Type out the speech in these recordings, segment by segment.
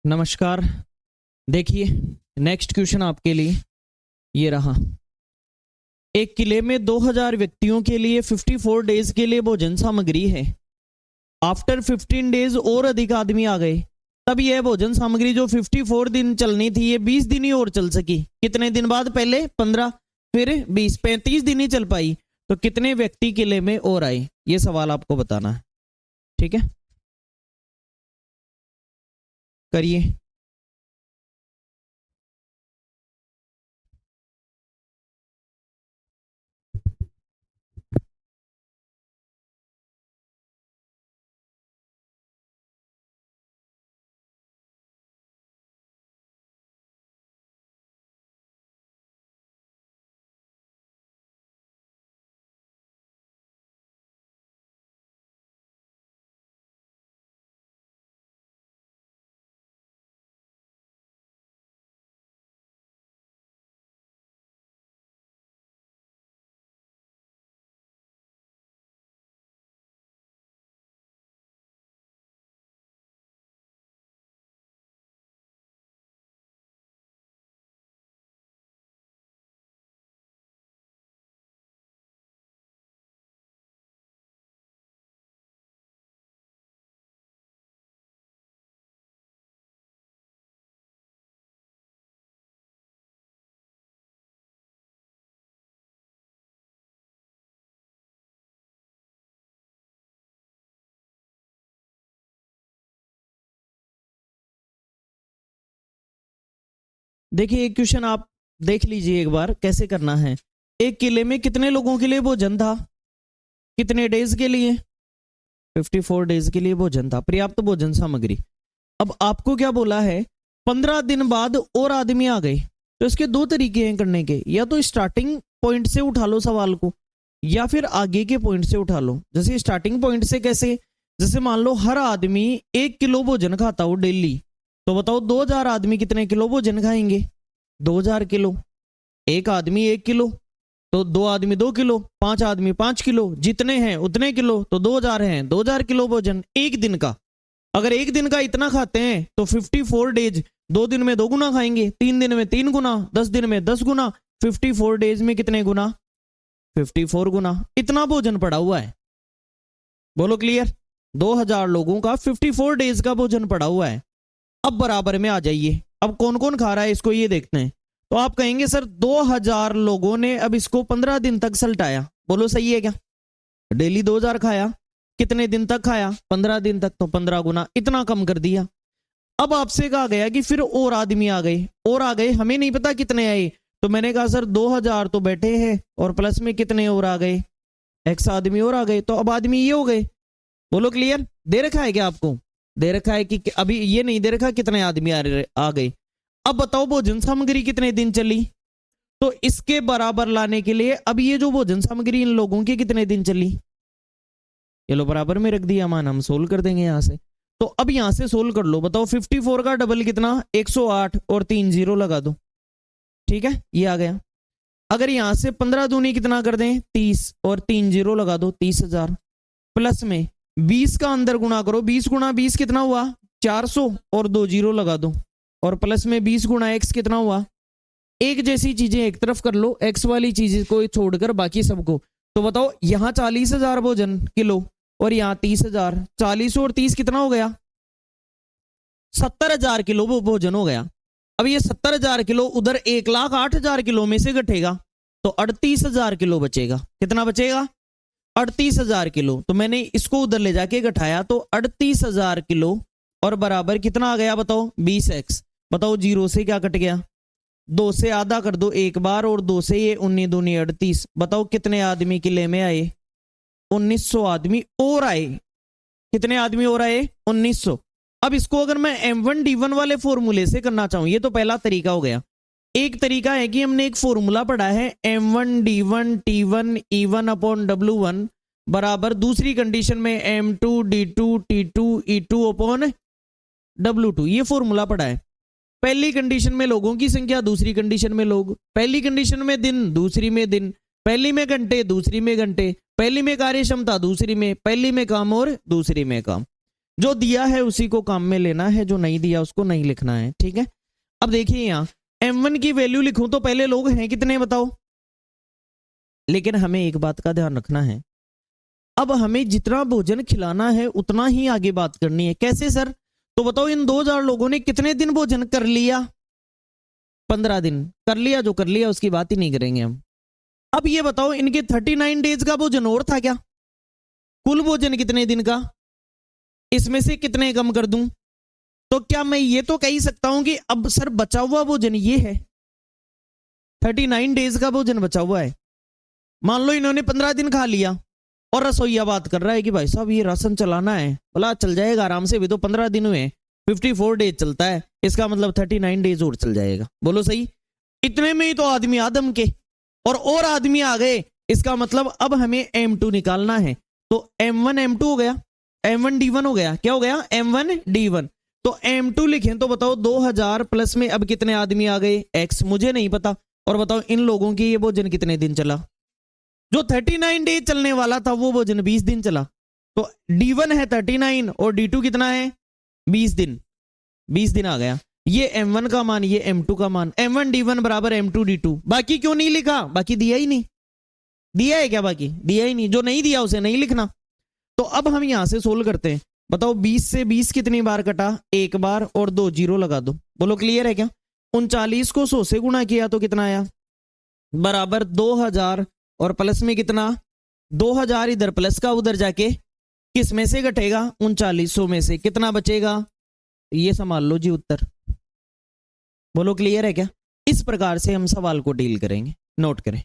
नमस्कार। देखिए, next question आपके लिए ये रहा। एक किले में 2000 व्यक्तियों के लिए 54 डेज के लिए भोजन सामग्री है। आफ्टर 15 डेज और अधिक आदमी आ गए, तब यह भोजन सामग्री जो 54 दिन चलनी थी ये 20 दिन ही और चल सकी। कितने दिन बाद? पहले 15, फिर 20, 35 दिन ही चल पाई। तो कितने व्यक्ति किले में और आए, ये सवाल आपको बताना है। ठीक है, करिए। देखिए, एक क्वेश्चन आप देख लीजिए एक बार कैसे करना है। एक किले में कितने लोगों के लिए भोजन था? कितने डेज के लिए? 54 डेज के लिए भोजन था, पर्याप्त भोजन सामग्री। अब आपको क्या बोला है? 15 दिन बाद और आदमी आ गए। तो इसके दो तरीके हैं करने के, या तो स्टार्टिंग पॉइंट से उठा लो सवाल को, या फिर आगे के पॉइंट से उठा लो। जैसे स्टार्टिंग पॉइंट से कैसे? जैसे मान लो हर आदमी 1 किलो भोजन खाता हो डेली, तो बताओ 2000 आदमी कितने किलो भोजन खाएंगे? 2000 किलो। एक आदमी 1 किलो, तो 2 आदमी 2 किलो, 5 आदमी 5 किलो, जितने हैं उतने किलो, तो 2000 हैं, 2000 किलो भोजन एक दिन का। अगर एक दिन का इतना खाते हैं तो 54 डेज, 2 दिन में 2 गुना खाएंगे, 3 दिन में 3 गुना, 10 दिन में 10 गुना, 54 डेज में कितने गुना? 54 गुना। इतना भोजन पड़ा हुआ है। बोलो क्लियर? 2000 लोगों का 54 डेज का भोजन पड़ा हुआ है। अब बराबर में आ जाइए। अब कौन कौन खा रहा है इसको ये देखते हैं। तो आप कहेंगे सर 2000 लोगों ने अब इसको 15 दिन तक सलटाया। बोलो सही है क्या? डेली 2000 खाया, कितने दिन तक खाया? 15 दिन तक, तो 15 गुना, इतना कम कर दिया। अब आपसे कहा गया कि फिर और आदमी आ गए, और आ गए, हमें नहीं पता कितने आए। तो मैंने कहा सर 2000 तो बैठे हैं और प्लस में कितने और आ गए? एक्स आदमी और आ गए। तो अब आदमी ये हो गए। बोलो क्लियर? दे रखा है क्या आपको? दे रखा है कि अभी ये नहीं दे रखा कितने आदमी आ गए। अब बताओ भोजन सामग्री कितने दिन चली? तो इसके बराबर लाने के लिए अब ये जो भोजन सामग्री इन लोगों की कितने दिन चली, ये लो बराबर में रख दिया मान, हम सोल्व कर देंगे यहां से। तो अब यहां से सोल्व कर लो। बताओ 54 का डबल कितना? 108, और 3 जीरो लगा दो। ठीक है, ये आ गया। अगर यहां से 15 दूनी कितना कर दें? 30, और 3 जीरो लगा दो, 30,000। प्लस में 20 का अंदर गुणा करो, 20 गुणा 20 कितना हुआ? 400, और 2 जीरो लगा दो। और प्लस में 20 गुणा एक्स कितना हुआ? एक जैसी चीजें एक तरफ कर लो, एक्स वाली चीज को छोड़कर बाकी सबको। तो बताओ यहां 40,000 भोजन किलो, और यहां 30,000। 40 और 30 कितना हो गया? 70,000 किलो भोजन हो गया। अब ये 70,000 किलो उधर 1,08,000 किलो में से घटेगा, तो 38,000 किलो बचेगा। कितना बचेगा? 38,000 किलो। तो मैंने इसको उधर ले जाके घटाया, तो 38,000 किलो, और बराबर कितना आ गया? बताओ 20x। बताओ जीरो से क्या कट गया? 2 से आधा कर दो एक बार, और 2 से ये 19 दूनी 38। बताओ कितने आदमी किले में आए? 1900 आदमी और आए। कितने आदमी और आए? 1900। अब इसको अगर मैं M1D1 वाले फॉर्मूले से करना चाहूं, ये तो पहला तरीका हो गया। एक तरीका है कि हमने एक फॉर्मूला पढ़ा है, M1D1 T1 E1 upon W1 बराबर दूसरी कंडीशन में M2D2 T2 E2 upon W2। ये फॉर्मूला पढ़ा है। पहली कंडीशन में लोगों की संख्या, दूसरी कंडीशन में लोग, पहली कंडीशन में दिन, दूसरी में दिन, पहली में घंटे, दूसरी में घंटे, पहली में कार्य क्षमता, दूसरी में, पहली में काम और दूसरी में काम। जो दिया है उसी को काम में लेना है, जो नहीं दिया उसको नहीं लिखना है, ठीक है। अब देखिए यहाँ m1 की वैल्यू लिखूं तो पहले लोग हैं कितने बताओ, लेकिन हमें एक बात का ध्यान रखना है, अब हमें जितना भोजन खिलाना है उतना ही आगे बात करनी है। कैसे सर? तो बताओ इन 2000 लोगों ने कितने दिन भोजन कर लिया? 15 दिन कर लिया, जो कर लिया उसकी बात ही नहीं करेंगे हम। अब ये बताओ इनके 39 डेज का भोजन और था क्या? कुल भोजन कितने दिन का, इसमें से कितने कम कर दूं? तो क्या मैं ये तो कह ही सकता हूं कि अब सर बचा हुआ भोजन ये है, 39 डेज का भोजन बचा हुआ है। मान लो इन्होंने 15 दिन खा लिया और रसोईया बात कर रहा है कि भाई साहब ये राशन चलाना है, बोला चल जाएगा आराम से, भी तो 15 दिन हुए, 54 डेज चलता है, इसका मतलब 39 डेज और चल जाएगा। बोलो सही। इतने में ही तो आदमी आदम के और आदमी आ गए, इसका मतलब अब हमें M2 निकालना है। तो M1 M2 हो गया, M1 D1 हो गया, क्या हो गया? M1 D1। तो M2 लिखें तो बताओ 2000 प्लस में अब कितने आदमी आ गए? X मुझे नहीं पता। और बताओ इन लोगों की ये भोजन कितने दिन चला? जो 39 डेज चलने वाला था वो भोजन 20 दिन चला। तो D1 है 39 और D2 कितना है? 20 दिन। 20 दिन आ गया। ये M1 का मान, ये M2 का मान, M1 D1 बराबर M2 D2। बाकी क्यों नहीं लिखा? बाकी दिया ही नहीं। दिया है क्या? बाकी दिया ही नहीं, जो नहीं दिया उसे नहीं लिखना। तो अब हम यहां से सोल्व करते हैं। बताओ 20 से 20 कितनी बार कटा? एक बार, और 2 जीरो लगा दो। बोलो क्लियर है क्या? 39 को 100 से गुणा किया तो कितना आया? बराबर 2000 और प्लस में कितना? 2000 इधर प्लस का उधर जाके किस में से घटेगा? 3900 में से कितना बचेगा? ये संभाल लो जी उत्तर। बोलो क्लियर है क्या? इस प्रकार से हम सवाल को डील करेंगे, नोट करें।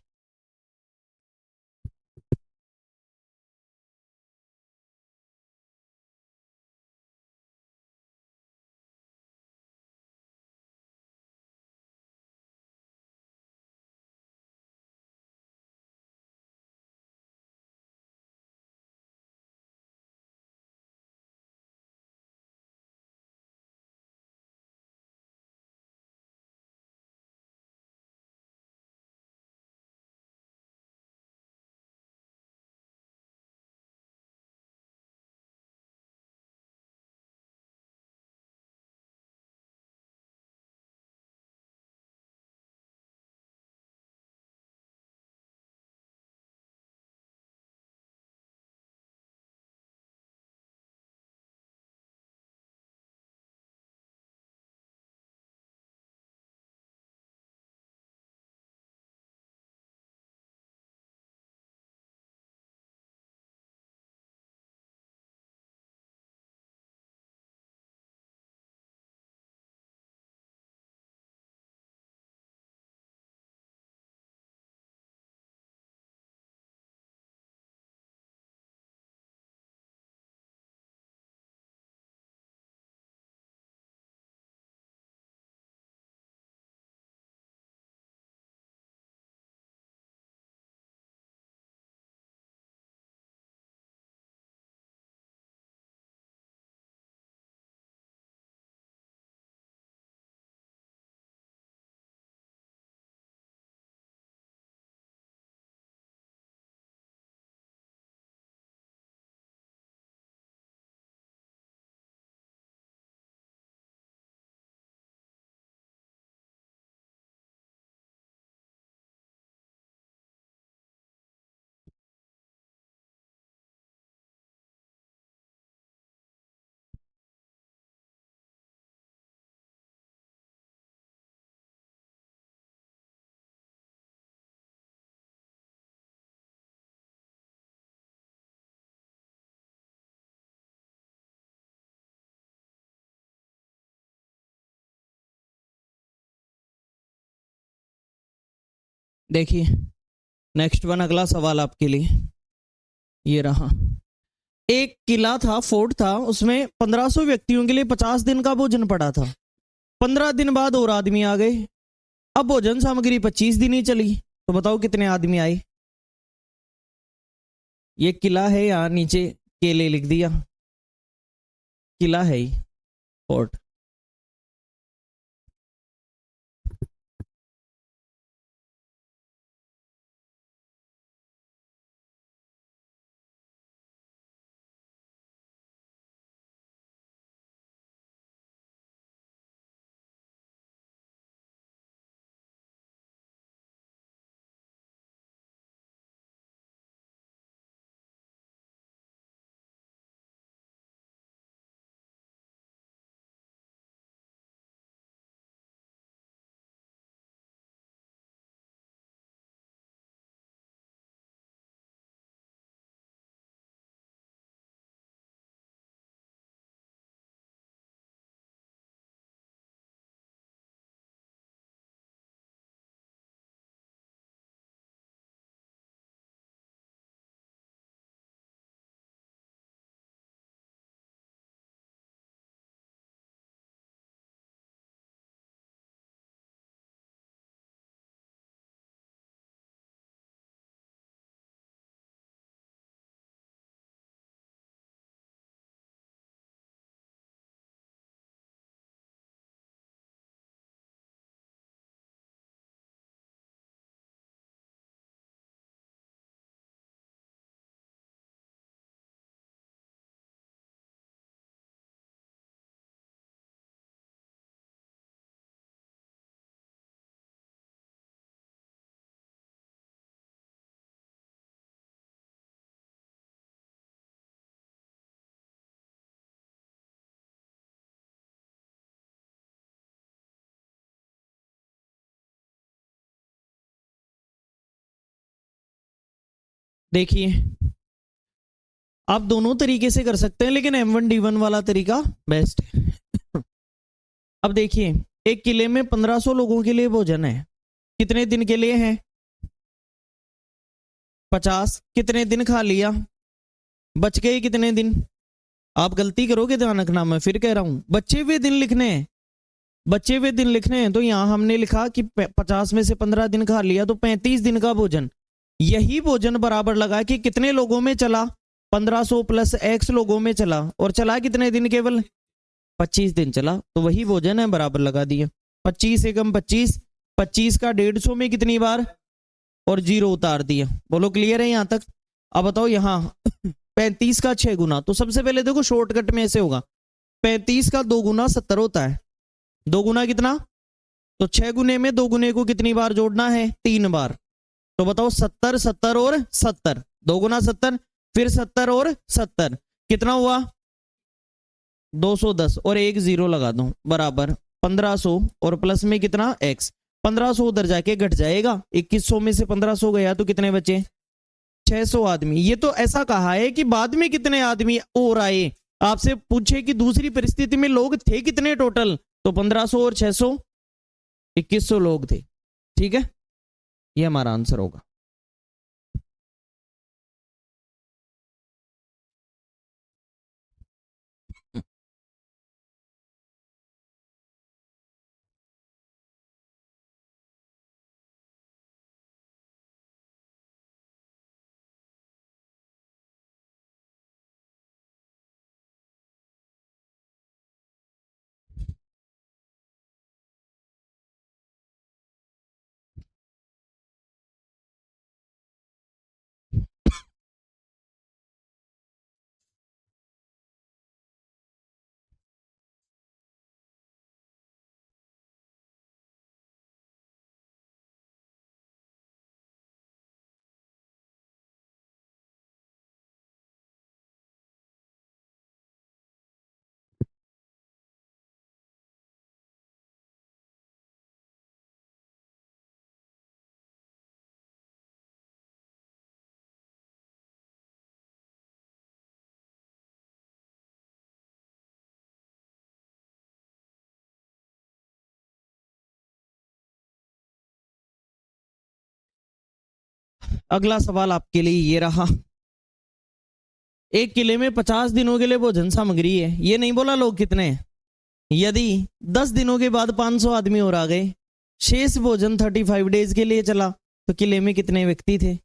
देखिए नेक्स्ट वन, अगला सवाल आपके लिए ये रहा। एक किला था, फोर्ट था, उसमें 1500 व्यक्तियों के लिए 50 दिन का भोजन पड़ा था। 15 दिन बाद और आदमी आ गए, अब भोजन सामग्री 25 दिन ही चली, तो बताओ कितने आदमी आए? ये किला है, यहाँ नीचे केले लिख दिया, किला है ही, फोर्ट। देखिए आप दोनों तरीके से कर सकते हैं, लेकिन M1D1 वाला तरीका बेस्ट है। अब देखिए एक किले में 1500 लोगों के लिए भोजन है, कितने दिन के लिए है? 50। कितने दिन खा लिया? बच गए कितने दिन? आप गलती करोगे, ध्यान रखना, मैं फिर कह रहा हूं बचे हुए दिन लिखने हैं, बचे हुए दिन लिखने हैं। तो यहां हमने लिखा कि 50 में से 15 दिन खा लिया, तो 35 दिन का भोजन। यही भोजन बराबर लगा कि कितने लोगों में चला? 1500 प्लस x लोगों में चला, और चला कितने दिन? केवल 25 दिन चला, तो वही भोजन है, बराबर लगा दिया। 25 एकम 25, 25 का 150 में कितनी बार, और जीरो उतार दिया। बोलो क्लियर है यहां तक? अब बताओ यहां 35 का 6 गुना, तो सबसे पहले देखो शॉर्टकट में ऐसे होगा, 35 का 2 गुना 70 होता है। 2 गुना कितना? तो 6 गुने में 2 गुने को कितनी बार जोड़ना है? 3 बार। तो बताओ 70, 70 और 70, 2 गुना 70, फिर 70 और 70, कितना हुआ? 210, और एक जीरो लगा दो, बराबर 1500, और प्लस में कितना? x। 1500 उधर जाके घट जाएगा, 2100 में से 1500 गया तो कितने बचे? 600 आदमी। ये तो ऐसा कहा है कि बाद में कितने आदमी और आए, आपसे पूछे कि दूसरी परिस्थिति में लोग थे कितने टोटल, तो 1500 और 600, 2100 लोग थे। ठीक है, ये हमारा आंसर होगा। अगला सवाल आपके लिए ये रहा, एक किले में 50 दिनों के लिए भोजन सामग्री है, ये नहीं बोला लोग कितने हैं। यदि 10 दिनों के बाद 500 आदमी और आ गए, शेष भोजन 35 डेज के लिए चला, तो किले में कितने व्यक्ति थे?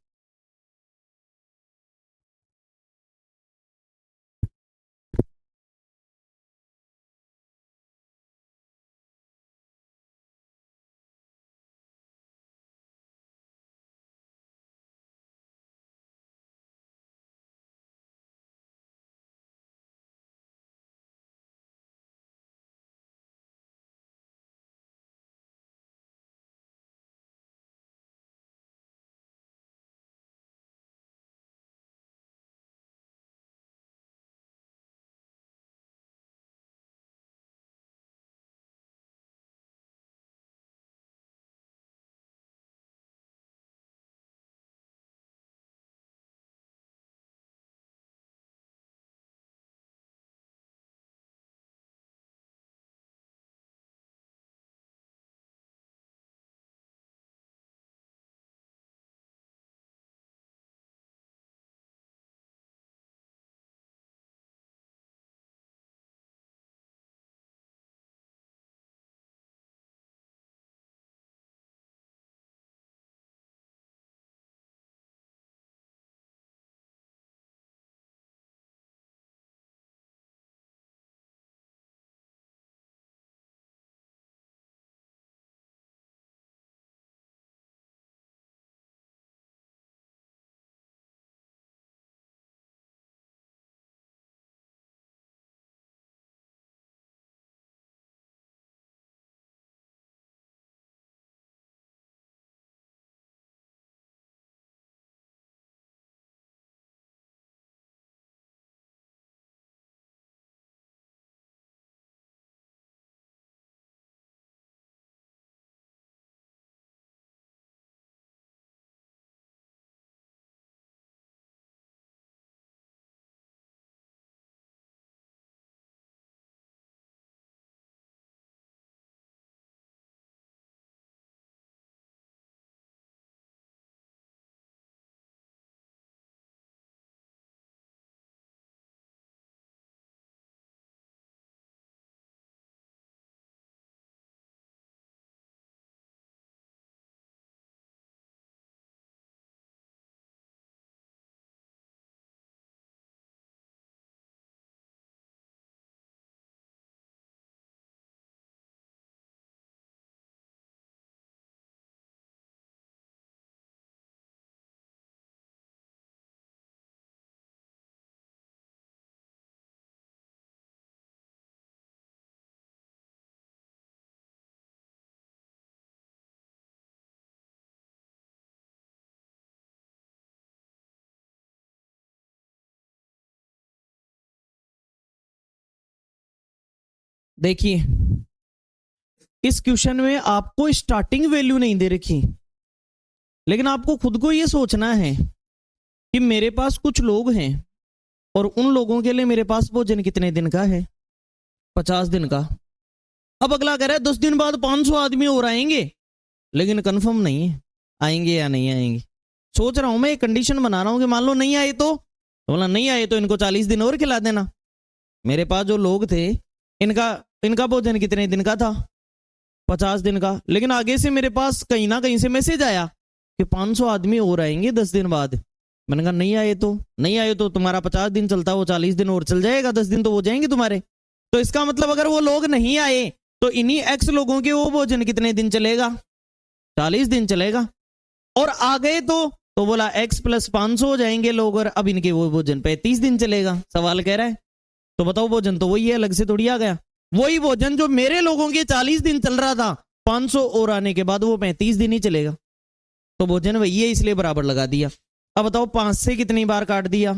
देखिए इस क्वेश्चन में आपको स्टार्टिंग वैल्यू नहीं दे रखी, लेकिन आपको खुद को ये सोचना है कि मेरे पास कुछ लोग हैं और उन लोगों के लिए मेरे पास भोजन कितने दिन का है, 50 दिन का। अब अगला कह रहा है 10 दिन बाद 500 आदमी और आएंगे, लेकिन कंफर्म नहीं है आएंगे या नहीं आएंगे। सोच रहा हूं मैं, एक कंडीशन बना रहा हूं कि मान लो नहीं आए तो बोला नहीं आए तो इनको 40 दिन और खिला देना। मेरे पास जो लोग थे इनका भोजन कितने दिन का था, 50 दिन का। लेकिन आगे से मेरे पास कहीं ना कहीं से मैसेज आया कि 500 आदमी और आएंगे 10 दिन बाद। मैंने कहा नहीं आए तो तुम्हारा 50 दिन चलता, वो 40 दिन और चल जाएगा, 10 दिन तो हो जाएंगे तुम्हारे। तो इसका मतलब अगर वो लोग नहीं आए तो इन्हीं एक्स लोगों के वो भोजन कितने दिन चलेगा, 40 दिन चलेगा। और आ गए तो बोला x + 500 हो जाएंगे लोग, और अब इनके वो भोजन 35 दिन चलेगा। सवाल कह रहा है तो बताओ भोजन तो वही है, अलग से थोड़ी आ गया। वही भोजन जो मेरे लोगों के 40 दिन चल रहा था, 500 और आने के बाद वो 35 दिन ही चलेगा। तो भोजन वही है, इसलिए बराबर लगा दिया। अब बताओ 5 से कितनी बार काट दिया,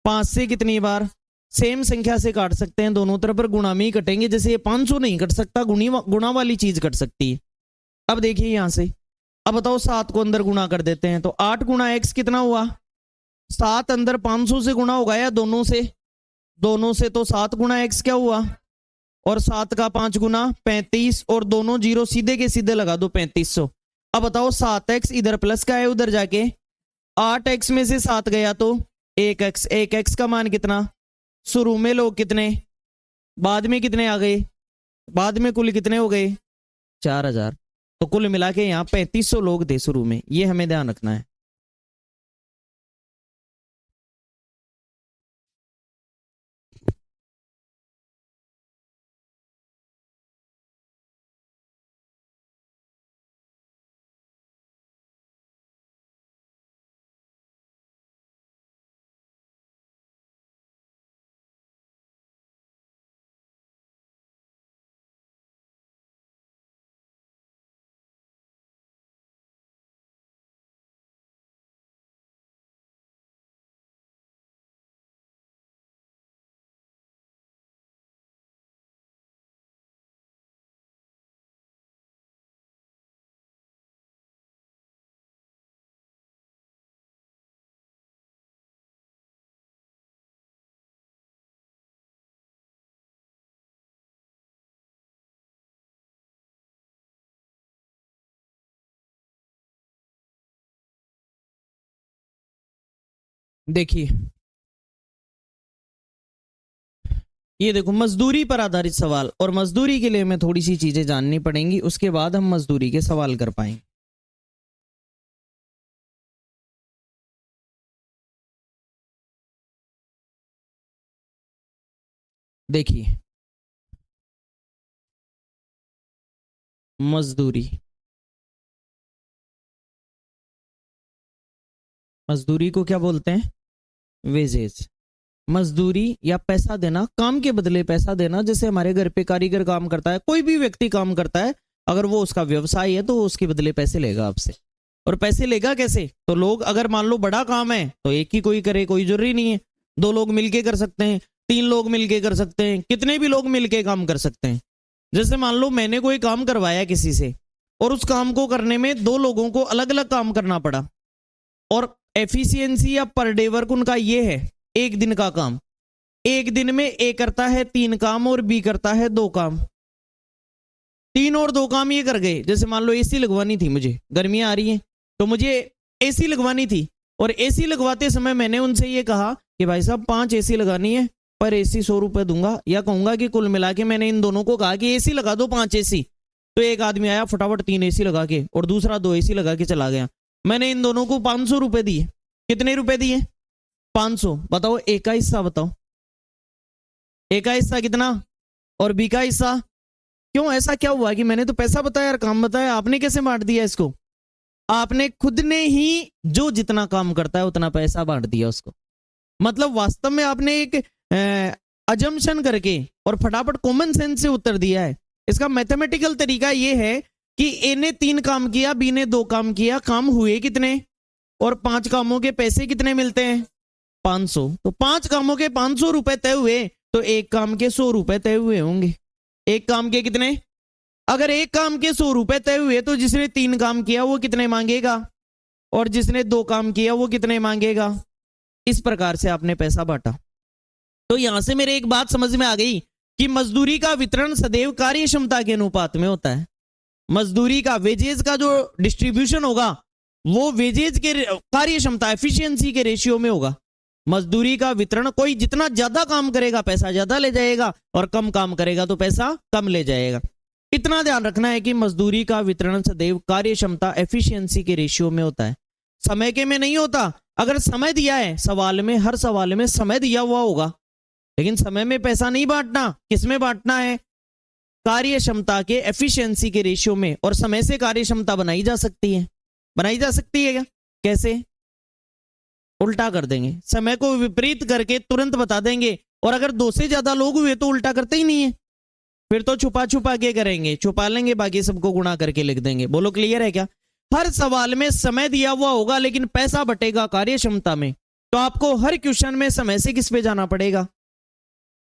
5 से कितनी बार, सेम संख्या से काट सकते हैं दोनों तरफ, पर गुणा में ही कटेंगे। जैसे ये 500 नहीं कट सकता, गुणा वाली चीज कट सकती है। अब देखिए यहां से, अब बताओ 7 को अंदर गुणा कर देते हैं तो 8 गुणा x कितना हुआ, 7 अंदर 500 से गुणा होगा या दोनों से, तो 7 गुणा x क्या हुआ, और 7 का 5 गुना 35, और दोनों जीरो सीधे के सीधे लगा दो 3500। अब बताओ 7x इधर प्लस का है उधर जाके, 8x में से 7 गया तो 1x का मान कितना, शुरू में लोग कितने, बाद में कितने आ गए, बाद में कुल कितने हो गए 4000। तो कुल मिला के यहाँ 3500 लोग थे शुरू में, ये हमें ध्यान रखना है। देखिए ये देखो, मजदूरी पर आधारित सवाल, और मजदूरी के लिए हमें थोड़ी सी चीजें जाननी पड़ेंगी, उसके बाद हम मजदूरी के सवाल कर पाएंगे। देखिए मजदूरी को क्या बोलते हैं, वेजेज। मजदूरी या पैसा देना, काम के बदले पैसा देना। जैसे हमारे घर पे कारीगर काम करता है, कोई भी व्यक्ति काम करता है, अगर वो उसका व्यवसाय है तो वो उसके बदले पैसे लेगा आपसे। और पैसे लेगा कैसे, तो लोग अगर मान लो बड़ा काम है तो एक ही कोई करे, कोई जरूरी नहीं है 2 लोग मिलके कर सकते हैं, 3 लोग मिलके कर सकते हैं, कितने भी लोग मिलके काम कर सकते हैं। जैसे मान लो मैंने कोई काम करवाया किसी से, और उस काम को करने में 2 लोगों को अलग अलग काम करना पड़ा, और एफिशिएंसी या पर डे वर्क उनका ये है, एक दिन का काम, एक दिन में ए करता है 3 काम और बी करता है 2 काम, 3 और 2 काम ये कर गए। जैसे मान लो एसी लगवानी थी, मुझे गर्मियां आ रही हैं तो मुझे एसी लगवानी थी, और एसी लगवाते समय मैंने उनसे ये कहा कि भाई साहब 5 एसी लगानी है, पर एसी 100 रुपए दूंगा, या कहूंगा कि कुल मिला के मैंने इन दोनों को कहा कि एसी लगा दो 5 एसी। तो एक आदमी आया फटाफट 3 एसी लगा के, और दूसरा 2 एसी लगा के चला गया। मैंने इन दोनों को 500 रुपए दिए। कितने रुपए दिए, 500। बताओ ए का हिस्सा बताओ, ए का हिस्सा कितना और बी का हिस्सा। क्यों, ऐसा क्या हुआ कि मैंने तो पैसा बताया और काम बताया, आपने कैसे बांट दिया इसको। आपने खुद ने ही जो जितना काम करता है उतना पैसा बांट दिया उसको। मतलब वास्तव में आपने एक अजम्पशन करके और फटाफट कॉमन सेंस से उत्तर दिया है। इसका मैथमेटिकल तरीका यह है कि ए ने 3 काम किया, बी ने 2 काम किया, काम हुए कितने, और 5 कामों के पैसे कितने मिलते हैं 500। तो 5 कामों के 500 रुपए तय हुए, तो एक काम के 100 रुपए तय हुए होंगे। एक काम के कितने? अगर एक काम के 100 रुपए तय हुए तो जिसने 3 काम किया वो कितने मांगेगा, और जिसने 2 काम किया वो कितने मांगेगा। इस प्रकार से आपने पैसा बांटा। तो यहां से मेरे एक बात समझ में आ गई कि मजदूरी का वितरण सदैव कार्य क्षमता के अनुपात में होता है। मजदूरी का, वेजेज का जो डिस्ट्रीब्यूशन होगा वो वेजेज के कार्य क्षमता, एफिशिएंसी के रेशियो में होगा। मजदूरी का वितरण, कोई जितना ज्यादा काम करेगा पैसा ज्यादा ले जाएगा, और कम काम करेगा तो पैसा कम ले जाएगा। इतना ध्यान रखना है कि मजदूरी का वितरण सदैव कार्य क्षमता, एफिशिएंसी के रेशियो में होता है, समय के में नहीं होता। अगर समय दिया है सवाल में, हर सवाल में समय दिया हुआ होगा, लेकिन समय में पैसा नहीं बांटना। किसमें बांटना है? कार्य क्षमता के, एफिशिएंसी के रेशियो में। और समय से कार्य क्षमता बनाई जा सकती है। बनाई जा सकती है क्या? कैसे? उल्टा कर देंगे, समय को विपरीत करके तुरंत बता देंगे। और अगर 2 से ज्यादा लोग हुए तो उल्टा करते ही नहीं है, फिर तो छुपा छुपा के करेंगे, छुपा लेंगे, बाकी सबको गुणा करके लिख देंगे। बोलो क्लियर है क्या? हर सवाल में समय दिया हुआ होगा लेकिन पैसा बटेगा कार्य क्षमता में। तो आपको हर क्वेश्चन में समय से किस पे जाना पड़ेगा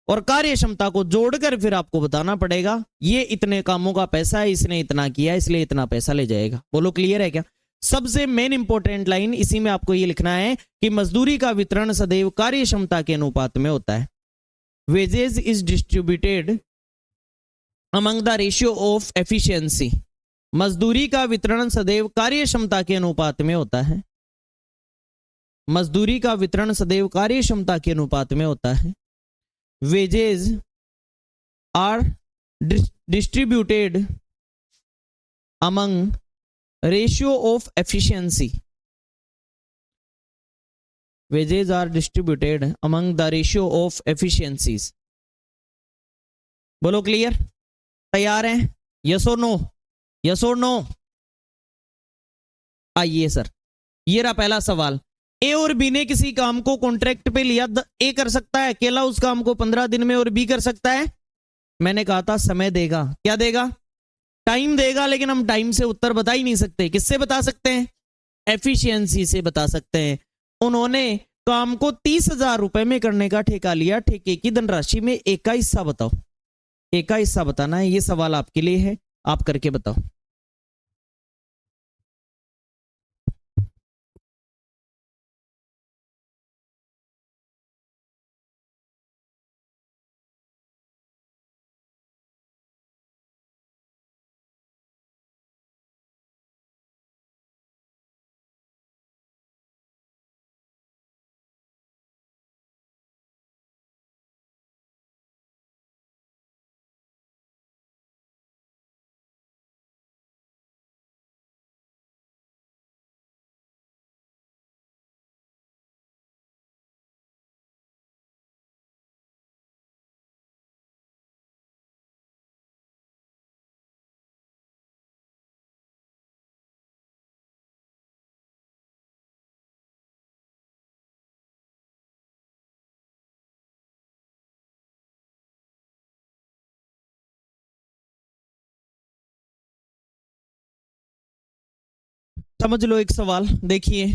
और कार्य क्षमता को जोड़कर फिर आपको बताना पड़ेगा ये इतने कामों का पैसा है, इसने इतना किया इसलिए इतना पैसा ले जाएगा। बोलो क्लियर है क्या? सबसे मेन इंपॉर्टेंट लाइन इसी में आपको ये लिखना है कि मजदूरी का वितरण सदैव कार्य क्षमता के अनुपात में होता है। Wages is distributed among the ratio of efficiency. मजदूरी का वितरण सदैव कार्य क्षमता के अनुपात में होता है। मजदूरी का वितरण सदैव कार्य क्षमता के अनुपात में होता है। Wages are distributed among ratio of efficiency. Wages are distributed among the ratio of efficiencies. बोलो क्लियर? तैयार हैं? यस और नो? यस और नो? आइए सर, ये रहा पहला सवाल। ए और बी ने किसी काम को कॉन्ट्रैक्ट पे लिया। ए कर सकता है अकेला उस काम को 15 दिन में, और बी कर सकता है, मैंने कहा था समय देगा। क्या देगा? टाइम देगा। लेकिन हम टाइम से उत्तर बता ही नहीं सकते। किससे बता सकते हैं? एफिशिएंसी से बता सकते हैं। उन्होंने काम को 30,000 रुपए में करने का ठेका लिया। ठेके की धनराशि में एक का हिस्सा बताओ। एक का हिस्सा बताना है। ये सवाल आपके लिए है, आप करके बताओ। समझ लो एक सवाल। देखिए,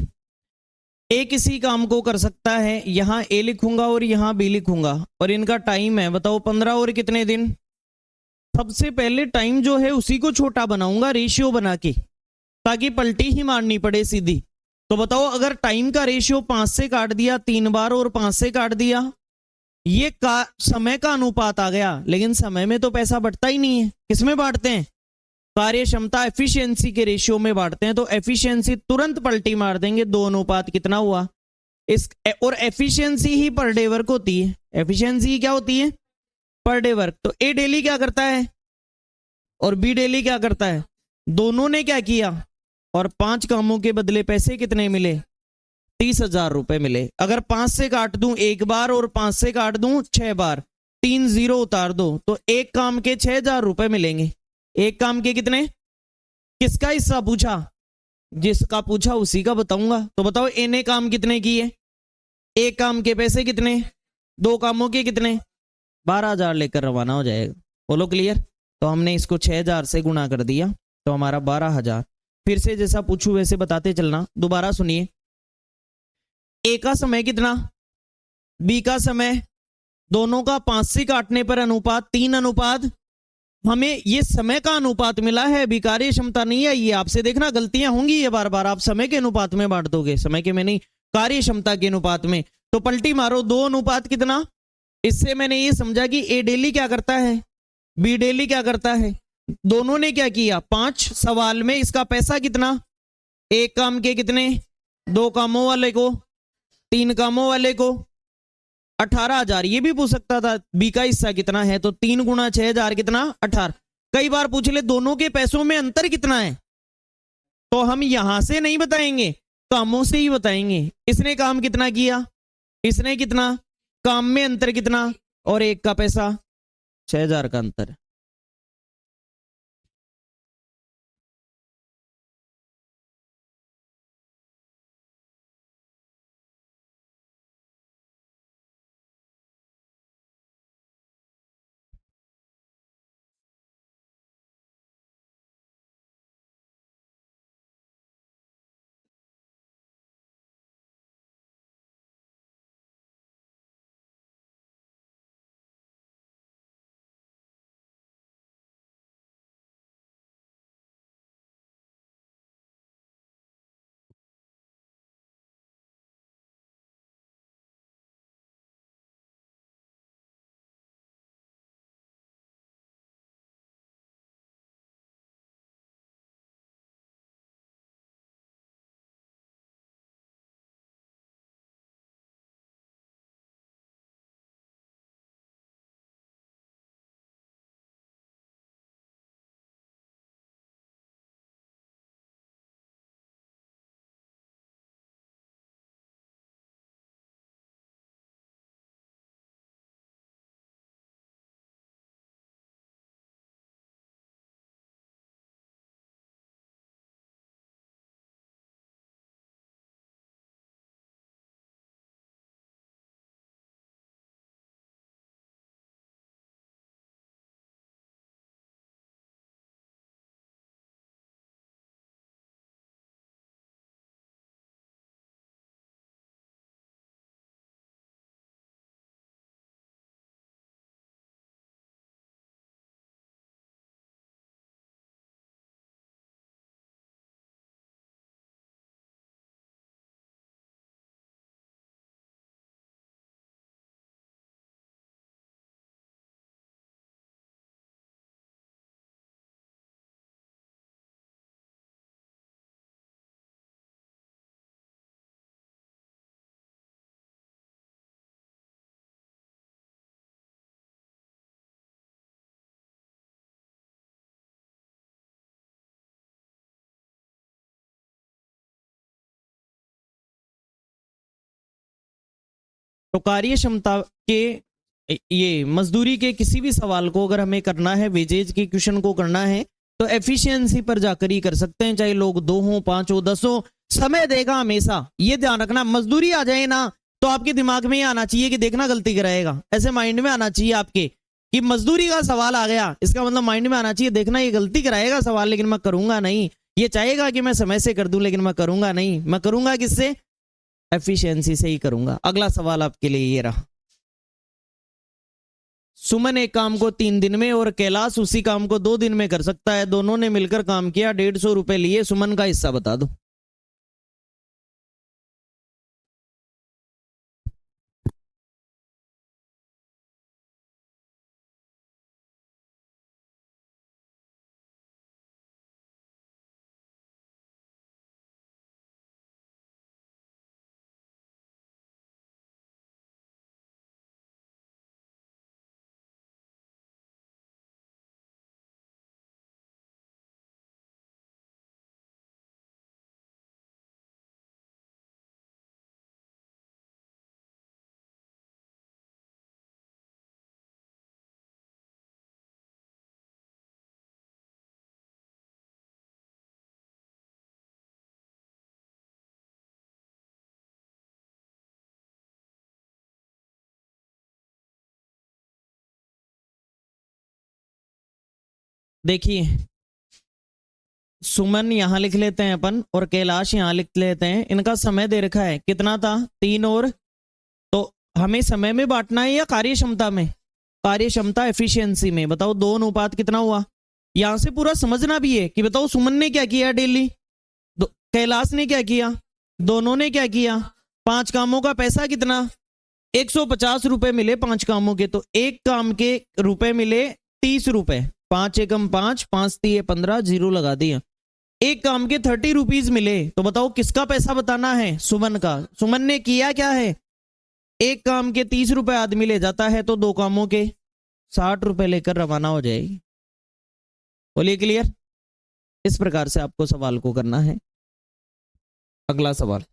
ए किसी काम को कर सकता है। यहां ए लिखूंगा और यहां बी लिखूंगा, और इनका टाइम है बताओ 15 और कितने दिन। सबसे पहले टाइम जो है उसी को छोटा बनाऊंगा रेशियो बना के, ताकि पलटी ही मारनी पड़े सीधी। तो बताओ, अगर टाइम का रेशियो 5 से काट दिया 3 बार और 5 से काट दिया, ये समय का अनुपात आ गया। लेकिन समय में तो पैसा बढ़ता ही नहीं है। किसमें बांटते हैं? कार्य क्षमता, एफिशिएंसी के रेशियो में बांटते हैं। तो एफिशिएंसी तुरंत पलटी मार देंगे। 2 अनुपात कितना हुआ इस, और एफिशिएंसी ही पर डे वर्क होती है। एफिशिएंसी क्या होती है? Per day work. तो ए डेली क्या करता है और बी डेली क्या करता है? दोनों ने क्या किया, और 5 कामों के बदले पैसे कितने मिले? 30,000 रुपए मिले। अगर 5 से काट दूं 1 बार और 5 से काट दूं 6 बार, 3 जीरो उतार दो, तो एक काम के 6,000 रुपए मिलेंगे। एक काम के कितने? किसका हिस्सा पूछा? जिसका पूछा उसी का बताऊंगा। तो बताओ, ए ने काम कितने किए? एक काम के पैसे कितने? 2 कामों के कितने? 12,000 लेकर रवाना हो जाएगा। बोलो क्लियर? तो हमने इसको 6,000 से गुणा कर दिया तो हमारा 12,000। फिर से जैसा पूछू वैसे बताते चलना। दोबारा सुनिए, ए का समय कितना, बी का समय, दोनों का 5 से काटने पर अनुपात 3 अनुपात हमें ये समय का अनुपात मिला है, अभी कार्य क्षमता नहीं आई है। आपसे देखना गलतियां होंगी ये बार बार, आप समय के अनुपात में बांट दोगे, समय के में नहीं, कार्य क्षमता के अनुपात में। तो पलटी मारो, 2 अनुपात कितना। इससे मैंने ये समझा कि ए डेली क्या करता है, बी डेली क्या करता है। दोनों ने क्या किया, 5 सवाल में इसका पैसा कितना, एक काम के कितने, 2 कामों वाले को, 3 कामों वाले को 18,000। ये भी पूछ सकता था बी का हिस्सा कितना है, तो 3 गुणा 6,000 कितना, 18। कई बार पूछ ले दोनों के पैसों में अंतर कितना है, तो हम यहां से नहीं बताएंगे, कामों से ही बताएंगे। इसने काम कितना किया, इसने कितना, काम में अंतर कितना, और एक का पैसा 6,000 का अंतर। तो कार्य क्षमता के ये मजदूरी के किसी भी सवाल को अगर हमें करना है, वेजेज के क्वेश्चन को करना है, तो एफिशिएंसी पर जाकर ही कर सकते हैं, चाहे लोग 2 हो, 5 हो, 10 हो, समय देगा हमेशा। ये ध्यान रखना, मजदूरी आ जाए ना तो आपके दिमाग में ये आना चाहिए कि देखना गलती कराएगा, ऐसे माइंड में आना चाहिए आपके कि मजदूरी का सवाल आ गया, इसका मतलब माइंड में आना चाहिए देखना ये गलती कराएगा सवाल, लेकिन मैं करूंगा नहीं। ये चाहेगा कि मैं समय से कर दूं, लेकिन मैं करूंगा नहीं। मैं करूंगा किससे, एफिशिएंसी से ही करूंगा। अगला सवाल आपके लिए ये रहा, सुमन एक काम को 3 दिन में और कैलाश उसी काम को 2 दिन में कर सकता है। दोनों ने मिलकर काम किया, 150 रुपए लिए, सुमन का हिस्सा बता दो। देखिए, सुमन यहां लिख लेते हैं अपन और कैलाश यहां लिख लेते हैं। इनका समय दे रखा है, कितना था, 3 और, तो हमें समय में बांटना है या कार्य क्षमता में, कार्य क्षमता एफिशिएंसी में, बताओ 2 अनुपात कितना हुआ। यहां से पूरा समझना भी है कि बताओ सुमन ने क्या किया डेली, कैलाश ने क्या किया, दोनों ने क्या किया, 5 कामों का पैसा कितना, 150 रुपए मिले 5 कामों के, तो एक काम के रुपए मिले 30 रुपए, 5 एकम 5, 5 3 15, 0 लगा दिया। एक काम के 30 रुपीज मिले, तो बताओ किसका पैसा बताना है, सुमन का। सुमन ने किया क्या है, एक काम के 30 रुपए आदमी ले जाता है, तो 2 कामों के 60 रुपए लेकर रवाना हो जाएगी। बोलिए क्लियर। इस प्रकार से आपको सवाल को करना है। अगला सवाल,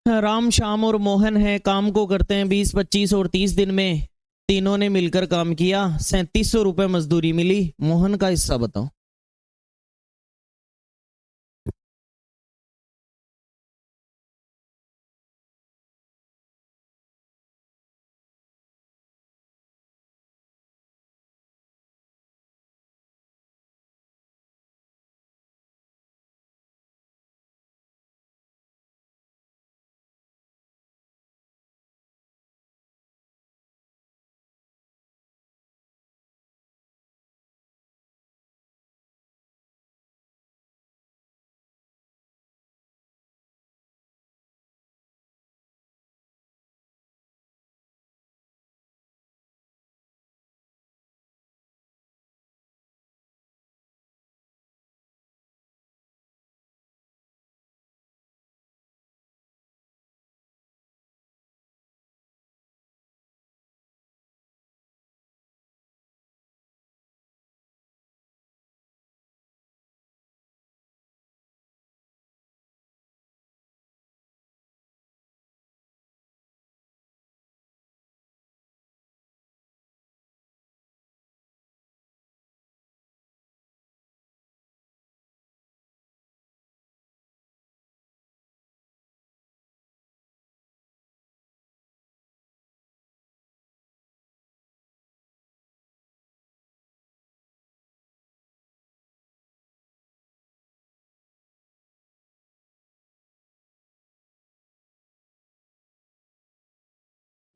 राम श्याम और मोहन है, काम को करते हैं 20 25 और 30 दिन में। तीनों ने मिलकर काम किया, 3700 रुपए मजदूरी मिली। मोहन का हिस्सा बताओ।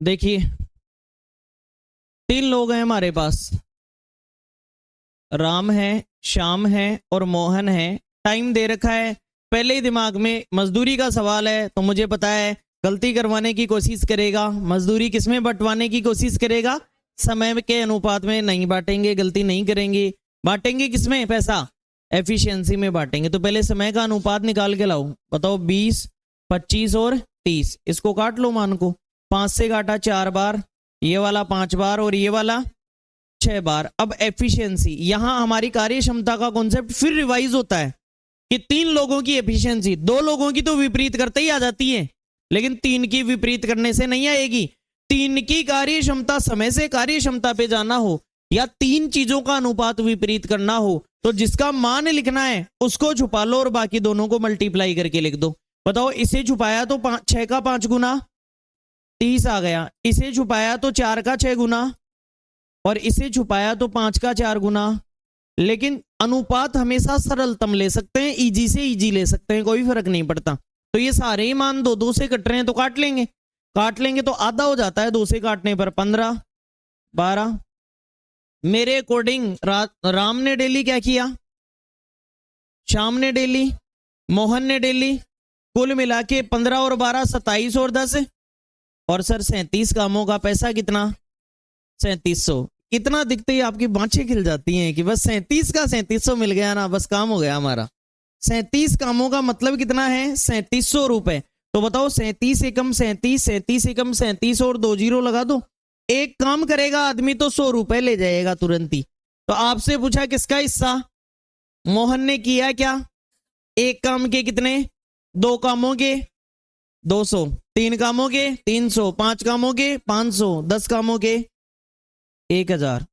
देखिए 3 लोग हैं हमारे पास, राम है, श्याम है और मोहन है। टाइम दे रखा है, पहले ही दिमाग में मजदूरी का सवाल है, तो मुझे पता है गलती करवाने की कोशिश करेगा। मजदूरी किसमें बंटवाने की कोशिश करेगा, समय के अनुपात में नहीं बांटेंगे, गलती नहीं करेंगे। बांटेंगे किसमें पैसा, एफिशिएंसी में बांटेंगे। तो पहले समय का अनुपात निकाल के लाओ, बताओ 20 25 और 30। इसको काट लो, मान को 5 से काटा 4 बार, ये वाला 5 बार और ये वाला 6 बार। अब एफिशिएंसी, यहां हमारी कार्य क्षमता का कॉन्सेप्ट फिर रिवाइज होता है कि 3 लोगों की एफिशिएंसी, 2 लोगों की तो विपरीत करते ही आ जाती है, लेकिन 3 की विपरीत करने से नहीं आएगी। 3 की कार्य क्षमता समय से कार्य क्षमता पे जाना हो या 3 चीजों का अनुपात विपरीत करना हो, तो जिसका मान लिखना है उसको छुपा लो और बाकी दोनों को मल्टीप्लाई करके लिख दो। बताओ इसे छुपाया तो 6 का 5 गुना 30 आ गया, इसे छुपाया तो 4 का 6 गुना, और इसे छुपाया तो 5 का 4 गुना। लेकिन अनुपात हमेशा सरलतम ले सकते हैं, इजी से इजी ले सकते हैं, कोई फर्क नहीं पड़ता। तो ये सारे ही मान 2 से कट रहे हैं, तो काट लेंगे तो आधा हो जाता है 2 से काटने पर, 15 12। मेरे अकॉर्डिंग राम ने डेली क्या किया, श्याम ने डेली, मोहन ने डेली, कुल मिला के 15 और 12 27 और 10, और सर 37 कामों का पैसा कितना, 3700। इतना दिखते ही आपकी बाँछें खिल जाती हैं कि बस 37 का 3700 मिल गया ना, बस काम हो गया हमारा। 37 कामों का मतलब कितना है, 3700 रुपए। तो बताओ 37 एकम 37, 37 एकम 37 और 2 जीरो लगा दो। एक काम करेगा आदमी तो 100 रुपए ले जाएगा तुरंत ही। तो आपसे पूछा किसका हिस्सा, मोहन ने किया क्या, एक काम के कितने, 2 कामों के 200, 3 कामों के 300, 5 कामों के 500, 10 कामों के 1000।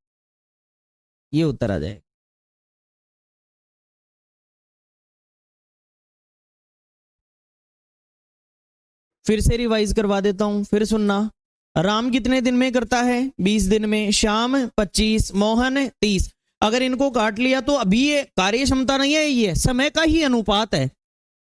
ये उत्तर आ जाएगा। फिर से रिवाइज करवा देता हूं, फिर सुनना। राम कितने दिन में करता है, 20 दिन में, श्याम 25, मोहन 30। अगर इनको काट लिया तो अभी ये कार्य क्षमता नहीं है, ये समय का ही अनुपात है,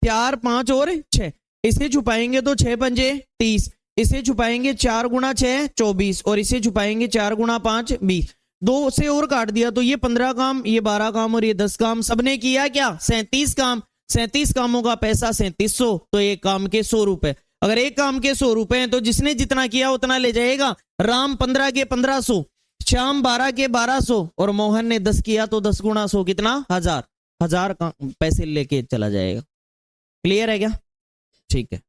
4 5 और 6। इसे छुपाएंगे तो 6 पंजे 30, इसे छुपाएंगे 4 गुणा 6 24, और इसे छुपाएंगे 4 गुणा 5 20। 2 से और काट दिया तो ये 15 काम, ये 12 काम और ये 10 काम। सबने किया क्या? 37 काम। 37 कामों का पैसा 3700, तो एक काम के 100 रुपए। अगर एक काम के 100 रुपए हैं तो जिसने जितना किया उतना ले जाएगा। राम 15 के 1500, श्याम 12 के 1200, और मोहन ने 10 किया तो 10 गुणा 100 कितना? 1000। 1000 पैसे लेके चला जाएगा। क्लियर है क्या? ठीक है।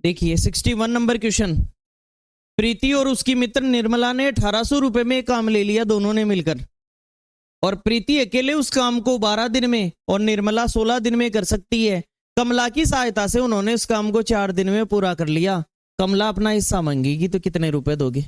देखिए 61 नंबर क्वेश्चन। प्रीति और उसकी मित्र निर्मला ने 1800 रुपए में काम ले लिया, दोनों ने मिलकर। और प्रीति अकेले उस काम को 12 दिन में और निर्मला 16 दिन में कर सकती है। कमला की सहायता से उन्होंने उस काम को 4 दिन में पूरा कर लिया। कमला अपना हिस्सा मांगेगी तो कितने रुपए दोगे?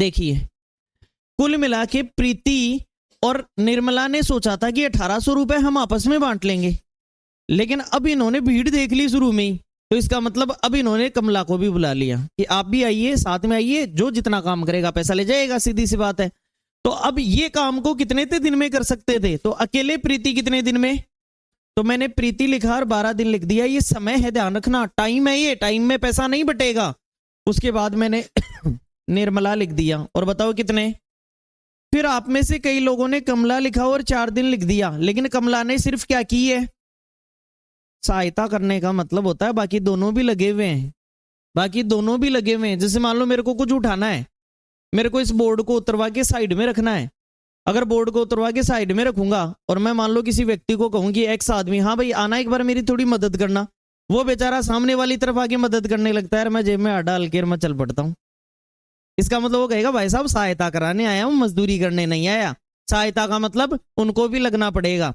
देखिए, कुल मिला के प्रीति और निर्मला ने सोचा था कि 1800 रुपए हम आपस में बांट लेंगे, लेकिन अब इन्होंने भीड़ देख ली शुरू में ही, तो इसका मतलब अब इन्होंने कमला को भी बुला लिया कि आप भी आइए, साथ में आइए, जो जितना काम करेगा पैसा ले जाएगा, सीधी सी बात है। तो अब ये काम को कितने दिन में कर सकते थे, तो अकेले प्रीति कितने दिन में, तो मैंने प्रीति लिखा और 12 दिन लिख दिया। ये समय है, ध्यान रखना, टाइम है, ये टाइम में पैसा नहीं बटेगा। उसके बाद मैंने निर्मला लिख दिया, और बताओ कितने। फिर आप में से कई लोगों ने कमला लिखा और 4 दिन लिख दिया, लेकिन कमला ने सिर्फ क्या की है, सहायता करने का मतलब होता है बाकी दोनों भी लगे हुए हैं, बाकी दोनों भी लगे हुए हैं। जैसे मान लो मेरे को कुछ उठाना है, मेरे को इस बोर्ड को उतरवा के साइड में रखना है। अगर बोर्ड को उतरवा के साइड में रखूंगा और मैं मान लो किसी व्यक्ति को कहूँ कि एक्स आदमी, हाँ भाई आना एक बार मेरी थोड़ी मदद करना, वो बेचारा सामने वाली तरफ आके मदद करने लगता है, मैं जेब में हाथ डाल के मैं चल पड़ता हूँ। इसका मतलब वो कहेगा भाई साहब सहायता कराने आया हूं, मजदूरी करने नहीं आया। सहायता का मतलब उनको भी लगना पड़ेगा।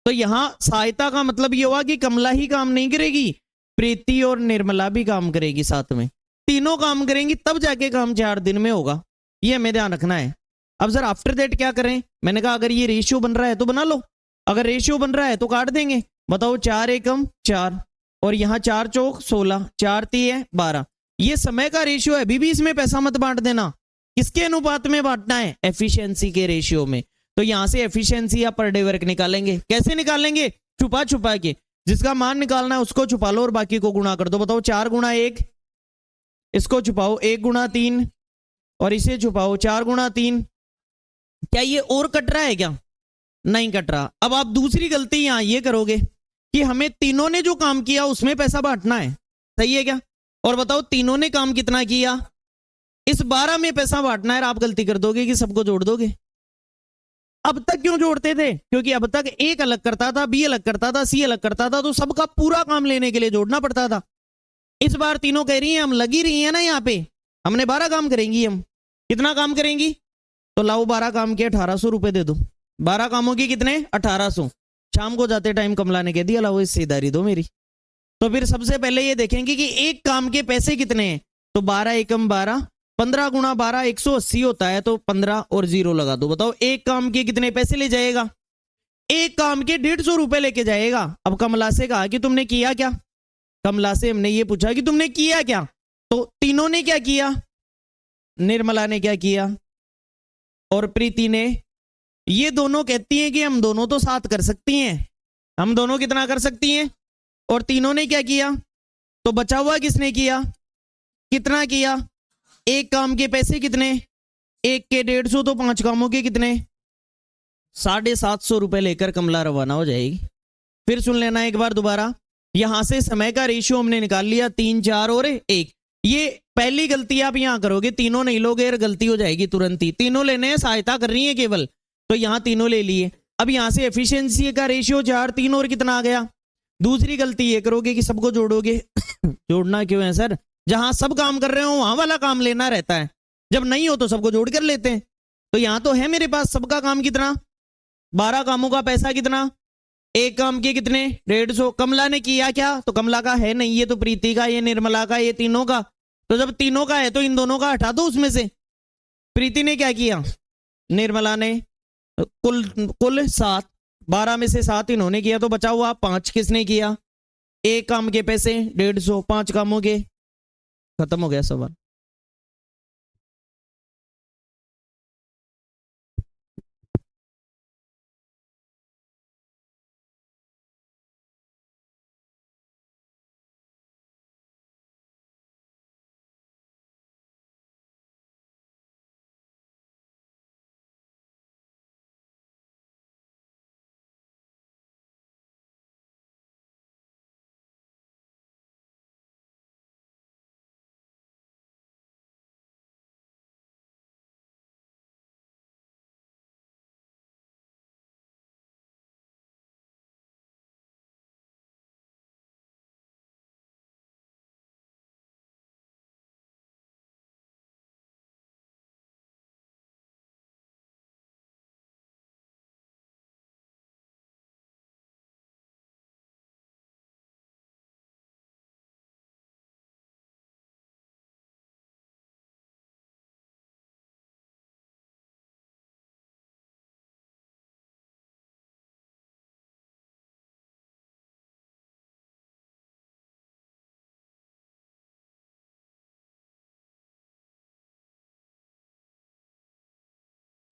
तो यहां सहायता का मतलब ये हुआ कि कमला ही काम नहीं करेगी, प्रीति और निर्मला भी काम करेगी साथ में, तीनों काम करेंगी, तब जाके काम 4 दिन में होगा। ये हमें ध्यान रखना है। अब सर आफ्टर दैट क्या करें, मैंने कहा अगर ये रेशियो बन रहा है तो बना लो, अगर रेशियो बन रहा है तो काट देंगे। बताओ 4 एकम 4, और यहाँ 4 चौक 16, 4 3 12। ये समय का रेशियो है, अभी भी इसमें पैसा मत बांट देना। किसके अनुपात में बांटना है, एफिशिएंसी के रेशियो में। तो यहां से एफिशिएंसी या पर डे वर्क निकालेंगे। कैसे निकालेंगे, छुपा छुपा के, जिसका मान निकालना है उसको छुपा लो और बाकी को गुणा कर दो। बताओ 4 गुणा 1, इसको छुपाओ, 1 गुणा 3, और इसे छुपाओ 4 गुणा 3। क्या ये और कट रहा है क्या, नहीं कट रहा। अब आप दूसरी गलती यहां ये करोगे कि हमें तीनों ने जो काम किया उसमें पैसा बांटना है, सही है क्या। और बताओ तीनों ने काम कितना किया, इस 12 में पैसा बांटना है। आप गलती कर दोगे कि सबको जोड़ दोगे। अब तक क्यों जोड़ते थे, क्योंकि अब तक एक अलग करता था, बी अलग करता था, सी अलग करता था, तो सबका पूरा काम लेने के लिए जोड़ना पड़ता था। इस बार तीनों कह रही हैं हम लगी रही हैं ना यहाँ पे, हमने 12 काम करेंगी। हम कितना काम करेंगी, तो लाओ 12 काम के 1800 रुपए दे दो। 12 कामों की कितने, 1800। शाम को जाते टाइम कमला ने कह दिया लाओ हिस्सेदारी दो मेरी। तो फिर सबसे पहले ये देखेंगे कि एक काम के पैसे कितने हैं, तो 12 एकम 12, 15 गुणा 12 180 होता है, तो 15 और 0 लगा दो। बताओ एक काम के कितने पैसे ले जाएगा, एक काम के 150 रुपए लेके जाएगा। अब कमला से कहा कि तुमने किया क्या, कमला से हमने ये पूछा कि तुमने किया क्या, तो तीनों ने क्या किया, निर्मला ने क्या किया और प्रीति ने। ये दोनों कहती हैं कि हम दोनों तो साथ कर सकती हैं, हम दोनों कितना कर सकती हैं, और तीनों ने क्या किया, तो बचा हुआ किसने किया, कितना किया, एक काम के पैसे कितने, एक के 150, तो 5 कामों के कितने, 750 रुपए लेकर कमला रवाना हो जाएगी। फिर सुन लेना एक बार दोबारा, यहां से समय का रेशियो हमने निकाल लिया 3 4 और 1। ये पहली गलती आप यहां करोगे, तीनों नहीं लोगे और गलती हो जाएगी तुरंत ही। तीनों लेने हैं, सहायता कर रही है केवल, तो यहां तीनों ले लिए। अब यहां से एफिशिएंसी का रेशियो 4 3 और कितना आ गया। दूसरी गलती ये करोगे कि सबको जोड़ोगे जोड़ना क्यों है सर, जहां सब काम कर रहे हो वहां वाला काम लेना रहता है, जब नहीं हो तो सबको जोड़ कर लेते हैं। तो यहां तो है मेरे पास सबका काम कितना, 12 कामों का पैसा कितना, एक काम के कितने 150। कमला ने किया क्या, तो कमला का है नहीं, ये तो प्रीति का, ये निर्मला का, ये तीनों का। तो जब तीनों का है तो इन दोनों का हटा दो उसमें से। प्रीति ने क्या किया, निर्मला ने कुल कुल 7, 12 में से 7 इन्होंने किया, तो बचा हुआ 5 किसने किया, एक काम के पैसे 150, 5 कामों के। खत्म हो गया सवाल।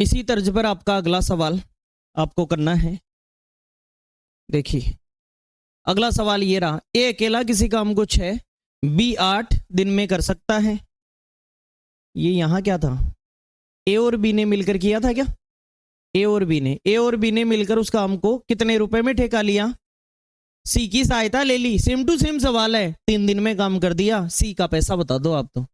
इसी तर्ज पर आपका अगला सवाल आपको करना है। देखिए अगला सवाल ये रहा, ए अकेला किसी काम को 6 बी 8 दिन में कर सकता है। ये यहां क्या था, ए और बी ने मिलकर किया था क्या? ए और बी ने मिलकर उस काम को कितने रुपए में ठेका लिया? सी की सहायता ले ली। सेम टू सेम सवाल है, 3 दिन में काम कर दिया। सी का पैसा बता दो आप तो।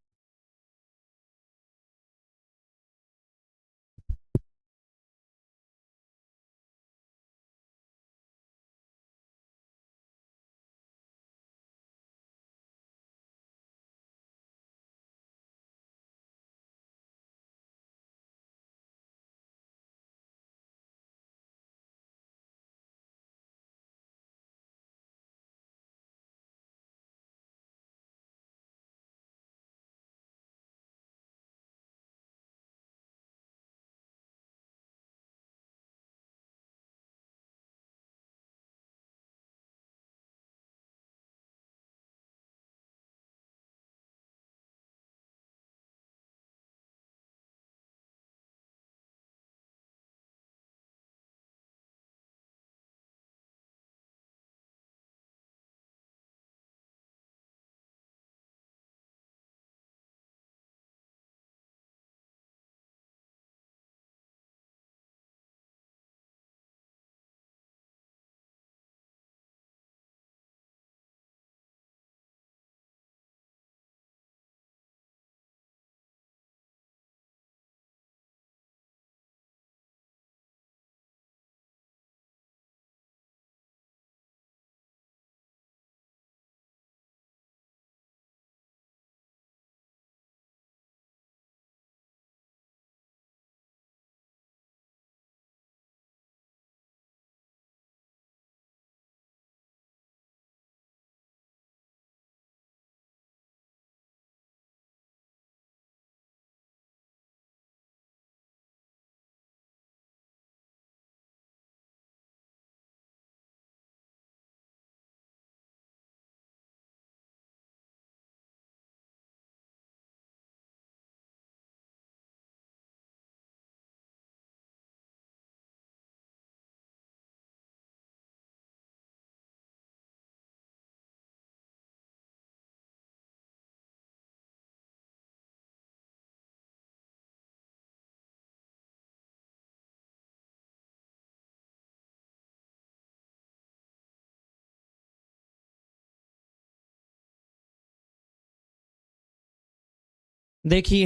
देखिए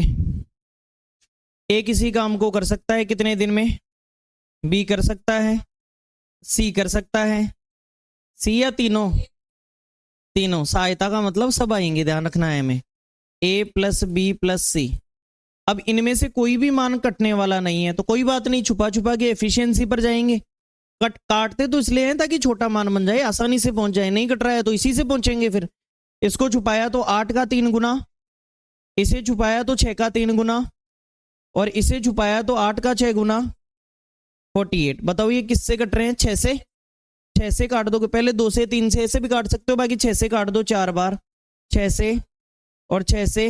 ए किसी काम को कर सकता है कितने दिन में? बी कर सकता है, सी कर सकता है। सी या तीनों? तीनों। सहायता का मतलब सब आएंगे, ध्यान रखना है हमें। ए प्लस बी प्लस सी। अब इनमें से कोई भी मान कटने वाला नहीं है तो कोई बात नहीं, छुपा छुपा के एफिशिएंसी पर जाएंगे। काटते तो इसलिए हैं ताकि छोटा मान बन जाए, आसानी से पहुंच जाए। नहीं कट रहा है तो इसी से पहुंचेंगे। फिर इसको छुपाया तो 8 का 3 गुना, इसे छुपाया तो 6 का 3 गुना, और इसे छुपाया तो 8 का 6 गुना 48। बताओ ये किससे कट रहे हैं? 6 से। 6 से काट दो, पहले 2 से 3 से ऐसे भी काट सकते हो, बाकी 6 से काट दो 4 बार। 6 से और 6 से।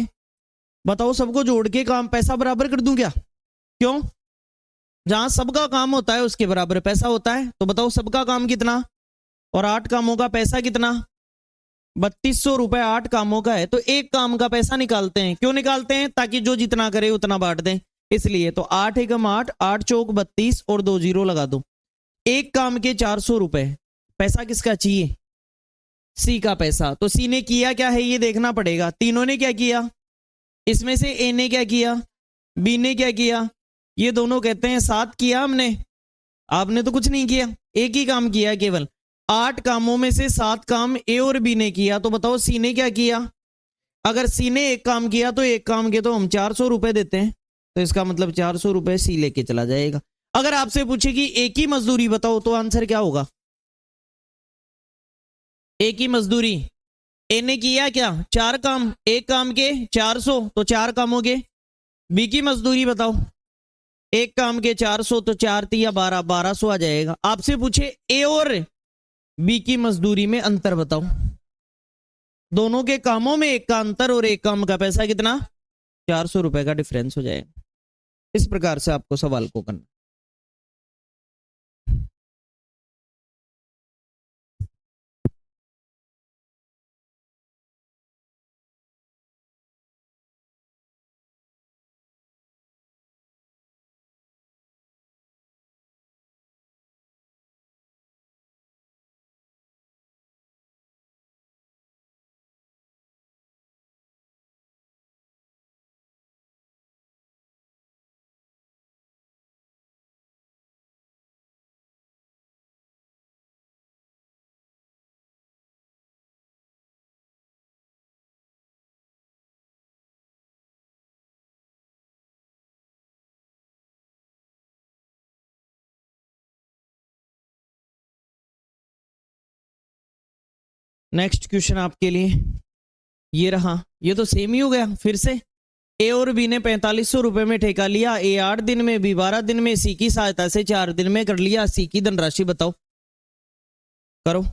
बताओ सबको जोड़ के काम पैसा बराबर कर दूं क्या? क्यों? जहां सबका काम होता है उसके बराबर पैसा होता है। तो बताओ सबका काम कितना और 8 कामों का पैसा कितना? 3200 रुपए 8 कामों का है तो एक काम का पैसा निकालते हैं। क्यों निकालते हैं? ताकि जो जितना करे उतना बांट दें, इसलिए। तो 8 एकम 8, 8 चौक 32 और 2 जीरो लगा दो। एक काम के 400 रुपए। पैसा किसका चाहिए? सी का पैसा। तो सी ने किया क्या है ये देखना पड़ेगा। तीनों ने क्या किया? इसमें से ए ने क्या किया, बी ने क्या किया? ये दोनों कहते हैं 7 किया हमने। आपने तो कुछ नहीं किया, एक ही काम किया केवल। 8 कामों में से 7 काम ए और बी ने किया। तो बताओ सी ने क्या किया? अगर सी ने एक काम किया तो एक काम के तो हम 400 रुपए देते हैं, तो इसका मतलब 400 रुपए सी लेके चला जाएगा। अगर आपसे पूछे कि एक ही मजदूरी बताओ तो आंसर क्या होगा? एक ही मजदूरी। ए ने किया क्या? 4 काम, एक काम के 400 तो 4 कामों के। बी की मजदूरी बताओ, एक काम के 400 तो 4 तिया 12, 1200 आ जाएगा। आपसे पूछे ए और बी की मजदूरी में अंतर बताओ, दोनों के कामों में एक का अंतर और एक काम का पैसा कितना? 400 रुपए का डिफरेंस हो जाएगा। इस प्रकार से आपको सवाल को करना। नेक्स्ट क्वेश्चन आपके लिए ये रहा, ये तो सेम ही हो गया फिर से। ए और बी ने 4500 रुपए में ठेका लिया। ए 8 दिन में, बी 12 दिन में, सी की सहायता से 4 दिन में कर लिया। सी की धनराशि बताओ, करो।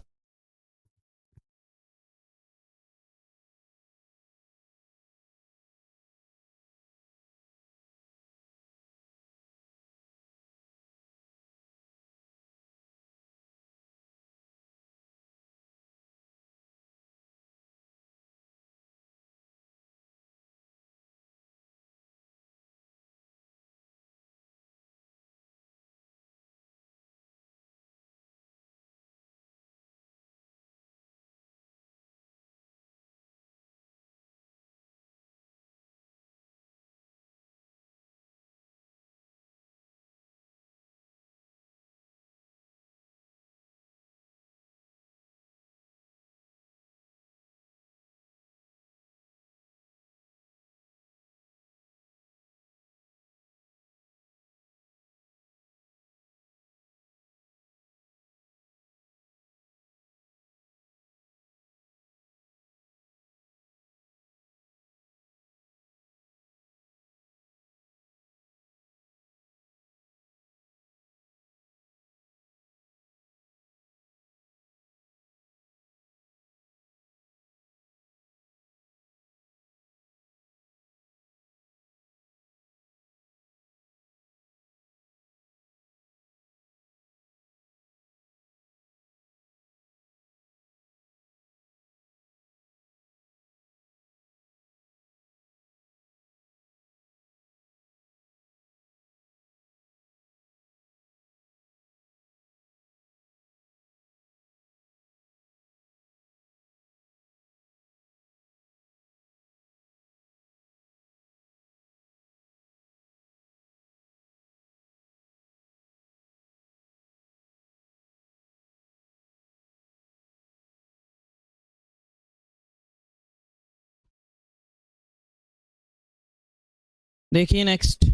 देखिए नेक्स्ट,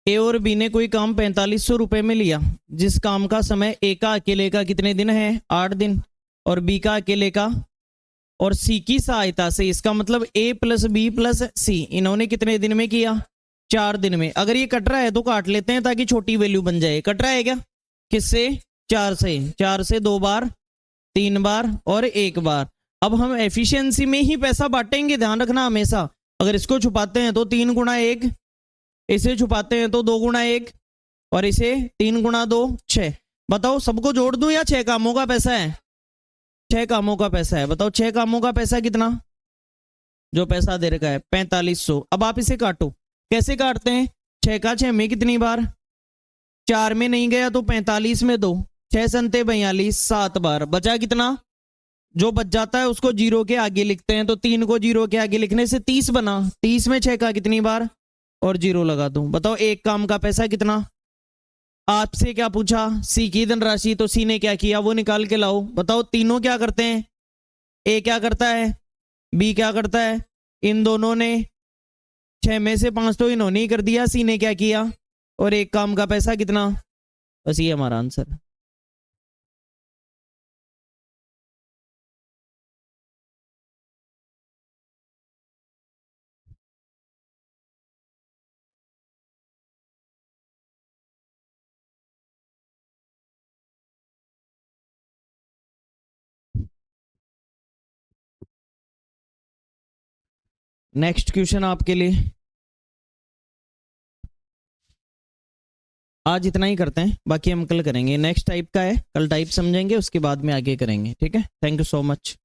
ए और बी ने कोई काम 4500 रुपए में लिया, जिस काम का समय ए का अकेले का कितने दिन है, 8 दिन, और बी का अकेले का, और सी की सहायता से, इसका मतलब ए प्लस बी प्लस सी, इन्होंने कितने दिन में किया, 4 दिन में। अगर ये कट रहा है तो काट लेते हैं ताकि छोटी वैल्यू बन जाए। कट रहा है क्या, किससे, 4 से, 4 से 2 बार, 3 बार और 1 बार। अब हम एफिशिएंसी में ही पैसा बांटेंगे, ध्यान रखना हमेशा। अगर इसको छुपाते हैं तो 3 गुणा 1, इसे छुपाते हैं तो 2 गुणा 1, और इसे 3 गुणा 2, 6। बताओ सबको जोड़ दूं या 6 कामों का पैसा है, 6 कामों का पैसा है। बताओ 6 कामों का पैसा कितना, जो पैसा दे रखा है 4500। अब आप इसे काटो, कैसे काटते हैं, 6 का 6 में कितनी बार, 4 में नहीं गया तो 45 में 2, 6 संते 42, 7 बार। बचा कितना, जो बच जाता है उसको जीरो के आगे लिखते हैं, तो 3 को जीरो के आगे लिखने से 30 बना। 30 में 6 का कितनी बार, और जीरो लगा दूं। बताओ एक काम का पैसा कितना। आपसे क्या पूछा, सी की धनराशि, तो सी ने क्या किया वो निकाल के लाओ। बताओ तीनों क्या करते हैं, ए क्या करता है, बी क्या करता है, इन दोनों ने 6 में से 5 तो इन्होंने ही कर दिया, सी ने क्या किया, और एक काम का पैसा कितना। बस ये हमारा आंसर है। नेक्स्ट क्वेश्चन आपके लिए, आज इतना ही करते हैं, बाकी हम कल करेंगे। नेक्स्ट टाइप का है, कल टाइप समझेंगे, उसके बाद में आगे करेंगे। ठीक है, थैंक यू सो मच।